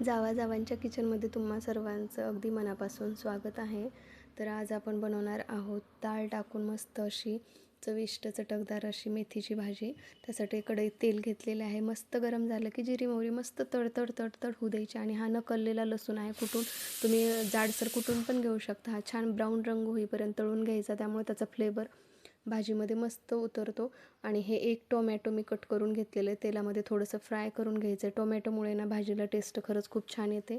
जावांच्या किचनमध्ये तुम्हा सर्वांचं अगदी मनापासून स्वागत आहे. तर आज आपण बनवणार आहोत डाळ टाकून मस्त अशी चविष्ट चटकदार अशी मेथीची भाजी. त्यासाठी कढईत तेल घेतलेले आहे. मस्त गरम झालं की जिरी मोहरी मस्त तडतड तडतड होऊ द्यायची. आणि हा नकललेला लसूण आहे, कुठून तुम्ही जाडसर कुठून पण घेऊ शकता. हा छान ब्राऊन रंग होईपर्यंत तळून घ्यायचा, त्यामुळे त्याचा फ्लेवर भाजीमध्ये मस्त उतरतो. आणि हे एक टोमॅटो मी कट करून घेतलेलं आहे, तेलामध्ये थोडंसं फ्राय करून घ्यायचं आहे. टोमॅटोमुळे ना भाजीला टेस्ट खरंच खूप छान येते.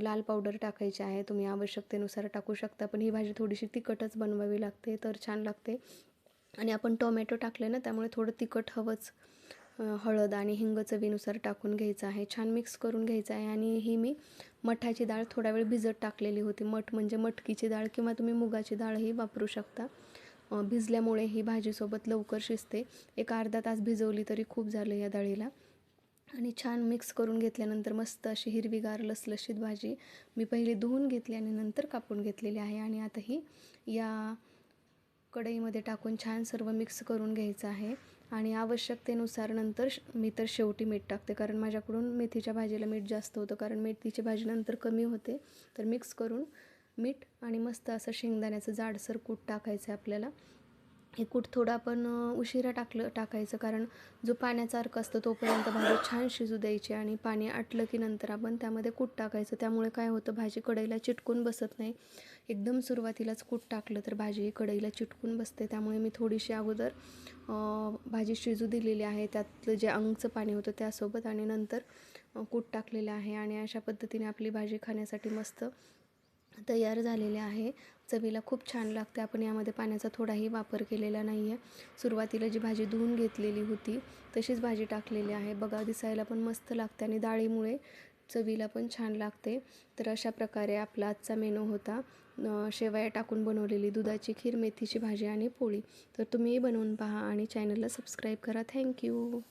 लाल पावडर टाकायची आहे, तुम्ही आवश्यकतेनुसार टाकू शकता, पण ही भाजी थोडीशी तिखटच बनवावी लागते तर छान लागते. आणि आपण टोमॅटो टाकले ना, त्यामुळे थोडं तिखट हवंच. हळद आणि हिंग चवीनुसार टाकून घ्यायचं आहे, छान मिक्स करून घ्यायचं आहे. आणि ही मी मठाची डाळ थोडा वेळ भिजत टाकलेली होती. मठ म्हणजे मटकीची डाळ किंवा तुम्ही मुगाची डाळही वापरू शकता. भिजल्यामुळे ही भाजीसोबत लवकर शिजते. एक अर्धा तास भिजवली तरी खूप झालं या डाळीला. आणि छान मिक्स करून घेतल्यानंतर मस्त अशी हिरवीगार लसलशीत भाजी मी पहिली धुवून घेतली आणि नंतर कापून घेतलेली आहे. आणि आता ही या कढईमध्ये टाकून छान सर्व मिक्स करून घ्यायचं आहे. आणि आवश्यकतेनुसार नंतर मी तर शेवटी मीठ टाकते, कारण माझ्याकडून मेथीच्या भाजीला मीठ जास्त होतं, कारण मेथीची भाजी नंतर कमी होते. तर मिक्स करून मीठ आणि मस्त असं शेंगदाण्याचं जाडसर कूट टाकायचं आहे आपल्याला. हे कूट थोडं आपण उशिरा टाकायचं, कारण जो पाण्याचा अर्क असतो तोपर्यंत भाजी छान शिजू द्यायची. आणि पाणी आटलं की नंतर आपण त्यामध्ये कूट टाकायचं. त्यामुळे काय होतं, भाजी कढईला चिटकून बसत नाही. एकदम सुरुवातीलाच कूट टाकलं तर भाजी कढईला चिटकून बसते. त्यामुळे मी थोडीशी अगोदर भाजी शिजू दिलेली आहे, त्यातलं जे अंगचं पाणी होतं त्यासोबत, आणि नंतर कूट टाकलेलं आहे. आणि अशा पद्धतीने आपली भाजी खाण्यासाठी मस्त तयार झालेले आहे. चवीला खूप छान लागते. आपण यामध्ये पाण्याचा थोडाही वापर केलेला नाही आहे. सुरुवातीला जी भाजी धुवून घेतलेली होती तशीच भाजी टाकलेली आहे. बघा, दिसायला पण मस्त लागते आणि डाळीमुळे चवीला पण छान लागते. तर अशा प्रकारे आपला आजचा मेनू होता शेवया टाकून बनवलेली दुधाची खीर, मेथीची भाजी आणि पोळी. तर तुम्हीही बनवून पहा आणि चॅनलला सबस्क्राईब करा. थँक्यू.